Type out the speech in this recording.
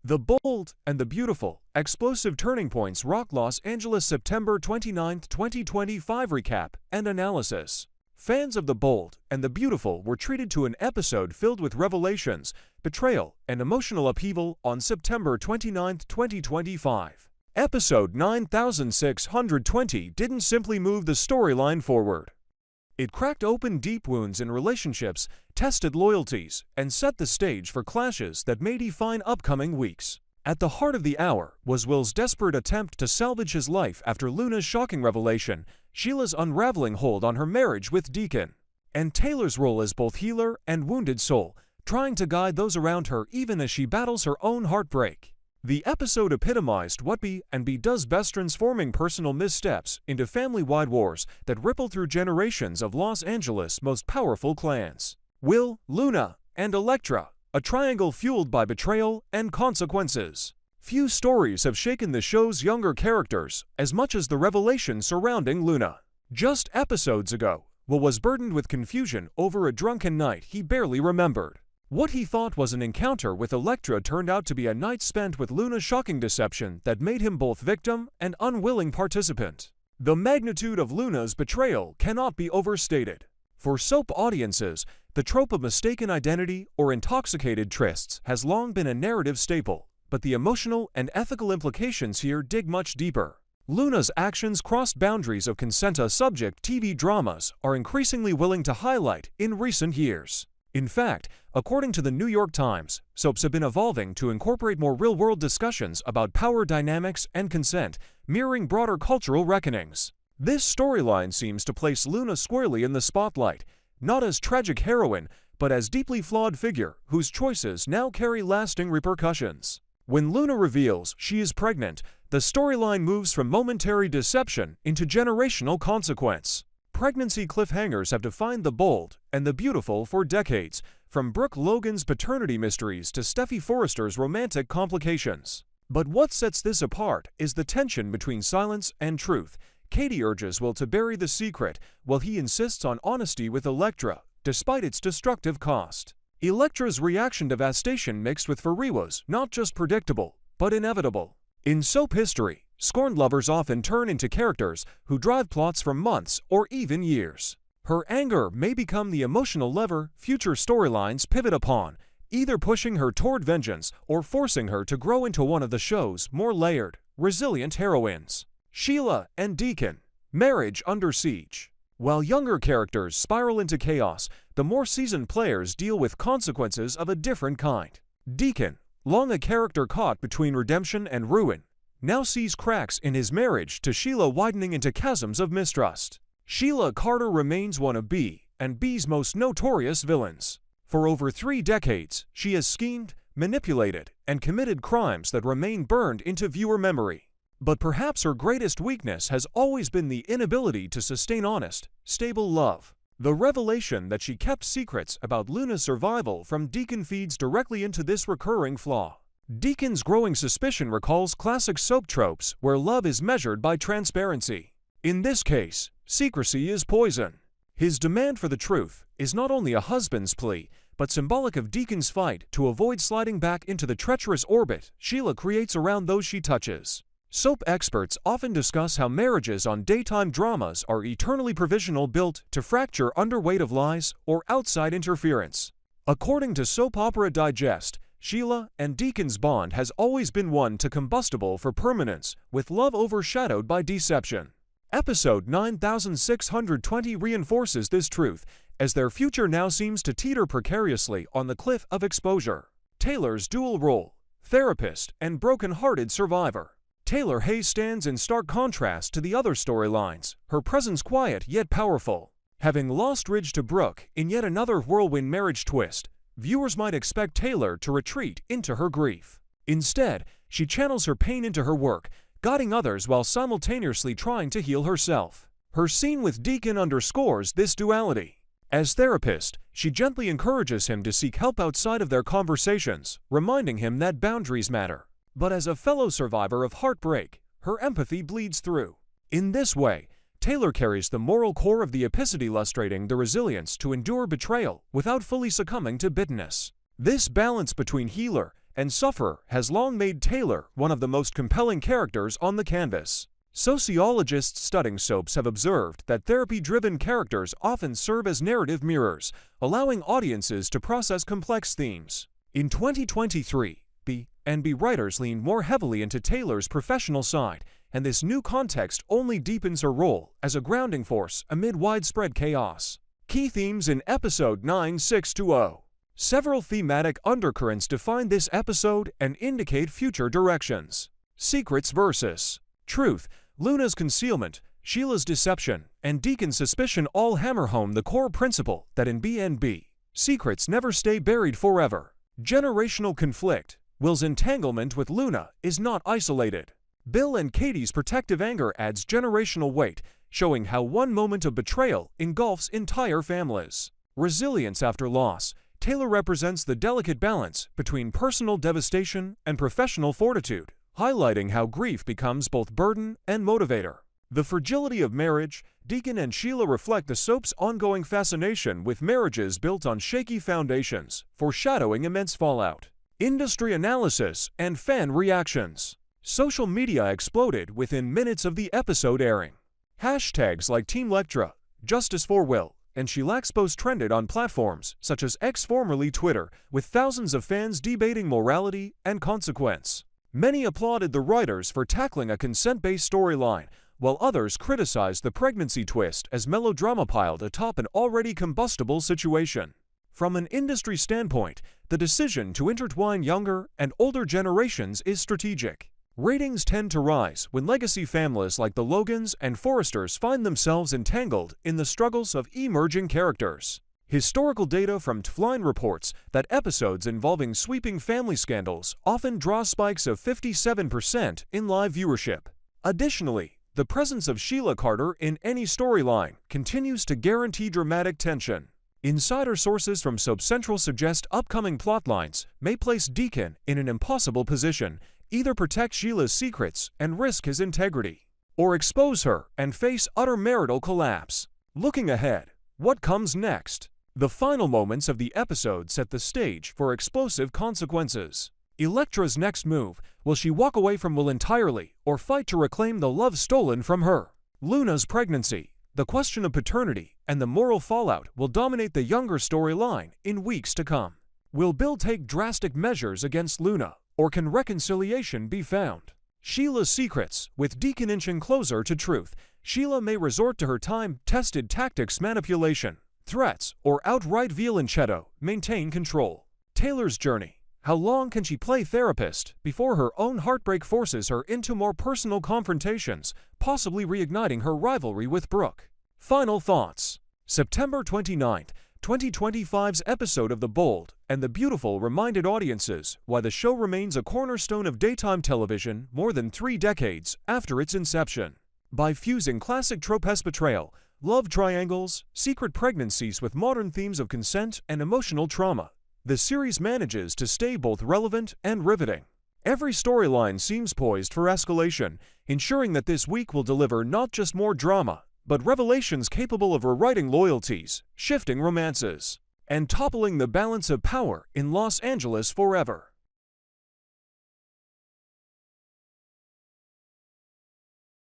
The Bold and the Beautiful, Explosive Turning Points Rock Los Angeles September 29, 2025 Recap and Analysis. Fans of The Bold and the Beautiful were treated to an episode filled with revelations, betrayal, and emotional upheaval on September 29, 2025. Episode 9620 didn't simply move the storyline forward. It cracked open deep wounds in relationships, tested loyalties, and set the stage for clashes that may define upcoming weeks. At the heart of the hour was Will's desperate attempt to salvage his life after Luna's shocking revelation, Sheila's unraveling hold on her marriage with Deacon, and Taylor's role as both healer and wounded soul, trying to guide those around her even as she battles her own heartbreak. The episode epitomized what B&B does best, transforming personal missteps into family-wide wars that ripple through generations of Los Angeles' most powerful clans. Will, Luna, and Elektra, a triangle fueled by betrayal and consequences. Few stories have shaken the show's younger characters as much as the revelation surrounding Luna. Just episodes ago, Will was burdened with confusion over a drunken night he barely remembered. What he thought was an encounter with Elektra turned out to be a night spent with Luna's shocking deception that made him both victim and unwilling participant. The magnitude of Luna's betrayal cannot be overstated. For soap audiences, the trope of mistaken identity or intoxicated trysts has long been a narrative staple, but the emotional and ethical implications here dig much deeper. Luna's actions crossed boundaries of consent-subject TV dramas are increasingly willing to highlight in recent years. In fact, according to the New York Times, soaps have been evolving to incorporate more real-world discussions about power dynamics and consent, mirroring broader cultural reckonings. This storyline seems to place Luna squarely in the spotlight, not as tragic heroine, but as deeply flawed figure whose choices now carry lasting repercussions. When Luna reveals she is pregnant, the storyline moves from momentary deception into generational consequence. Pregnancy cliffhangers have defined The Bold and the Beautiful for decades, from Brooke Logan's paternity mysteries to Steffi Forrester's romantic complications. But what sets this apart is the tension between silence and truth. Katie urges Will to bury the secret, while he insists on honesty with Elektra, despite its destructive cost. Elektra's reaction to devastation mixed with fury was not just predictable, but inevitable. In soap history, scorned lovers often turn into characters who drive plots for months or even years. Her anger may become the emotional lever future storylines pivot upon, either pushing her toward vengeance or forcing her to grow into one of the show's more layered, resilient heroines. Sheila and Deacon, marriage under siege. While younger characters spiral into chaos, the more seasoned players deal with consequences of a different kind. Deacon, long a character caught between redemption and ruin, now sees cracks in his marriage to Sheila widening into chasms of mistrust. Sheila Carter remains one of B&B's most notorious villains. For over 3 decades, she has schemed, manipulated, and committed crimes that remain burned into viewer memory. But perhaps her greatest weakness has always been the inability to sustain honest, stable love. The revelation that she kept secrets about Luna's survival from Deacon feeds directly into this recurring flaw. Deacon's growing suspicion recalls classic soap tropes where love is measured by transparency. In this case, secrecy is poison. His demand for the truth is not only a husband's plea, but symbolic of Deacon's fight to avoid sliding back into the treacherous orbit Sheila creates around those she touches. Soap experts often discuss how marriages on daytime dramas are eternally provisional, built to fracture under weight of lies or outside interference. According to Soap Opera Digest, Sheila and Deacon's bond has always been one to combustible for permanence, with love overshadowed by deception. Episode 9620 reinforces this truth, as their future now seems to teeter precariously on the cliff of exposure. Taylor's dual role, therapist and broken-hearted survivor. Taylor Hayes stands in stark contrast to the other storylines, her presence quiet yet powerful. Having lost Ridge to Brooke in yet another whirlwind marriage twist, viewers might expect Taylor to retreat into her grief. Instead, she channels her pain into her work, guiding others while simultaneously trying to heal herself. Her scene with Deacon underscores this duality. As therapist, she gently encourages him to seek help outside of their conversations, reminding him that boundaries matter. But as a fellow survivor of heartbreak, her empathy bleeds through. In this way, Taylor carries the moral core of the episode, illustrating the resilience to endure betrayal without fully succumbing to bitterness. This balance between healer and sufferer has long made Taylor one of the most compelling characters on the canvas. Sociologists studying soaps have observed that therapy-driven characters often serve as narrative mirrors, allowing audiences to process complex themes. In 2023, B&B writers leaned more heavily into Taylor's professional side, and this new context only deepens her role as a grounding force amid widespread chaos. Key themes in Episode 9620. Several thematic undercurrents define this episode and indicate future directions. Secrets versus truth. Luna's concealment, Sheila's deception, and Deacon's suspicion all hammer home the core principle that in B&B, secrets never stay buried forever. Generational conflict. Will's entanglement with Luna is not isolated. Bill and Katie's protective anger adds generational weight, showing how one moment of betrayal engulfs entire families. Resilience after loss. Taylor represents the delicate balance between personal devastation and professional fortitude, highlighting how grief becomes both burden and motivator. The fragility of marriage. Deacon and Sheila reflect the soap's ongoing fascination with marriages built on shaky foundations, foreshadowing immense fallout. Industry analysis and fan reactions. Social media exploded within minutes of the episode airing. Hashtags like Team Lectra, Justice for Will, and Sheila trended on platforms such as X, formerly Twitter, with thousands of fans debating morality and consequence. Many applauded the writers for tackling a consent-based storyline, while others criticized the pregnancy twist as melodrama piled atop an already combustible situation. From an industry standpoint, the decision to intertwine younger and older generations is strategic. Ratings tend to rise when legacy families like the Logans and Forresters find themselves entangled in the struggles of emerging characters. Historical data from Tefline reports that episodes involving sweeping family scandals often draw spikes of 57% in live viewership. Additionally, the presence of Sheila Carter in any storyline continues to guarantee dramatic tension. Insider sources from Soap Central suggest upcoming plotlines may place Deacon in an impossible position, either protect Sheila's secrets and risk his integrity, or expose her and face utter marital collapse. Looking ahead, what comes next? The final moments of the episode set the stage for explosive consequences. Elektra's next move. Will she walk away from Will entirely or fight to reclaim the love stolen from her? Luna's pregnancy. The question of paternity and the moral fallout will dominate the younger storyline in weeks to come. Will Bill take drastic measures against Luna, or can reconciliation be found? Sheila's secrets. With Deacon inching closer to truth, Sheila may resort to her time-tested tactics: manipulation, threats, or outright violence. Maintain control. Taylor's journey. How long can she play therapist before her own heartbreak forces her into more personal confrontations, possibly reigniting her rivalry with Brooke? Final thoughts. September 29th, 2025's episode of The Bold and the Beautiful reminded audiences why the show remains a cornerstone of daytime television more than 3 decades after its inception. By fusing classic tropes betrayal, love triangles, secret pregnancies with modern themes of consent and emotional trauma, the series manages to stay both relevant and riveting. Every storyline seems poised for escalation, ensuring that this week will deliver not just more drama, but revelations capable of rewriting loyalties, shifting romances, and toppling the balance of power in Los Angeles forever.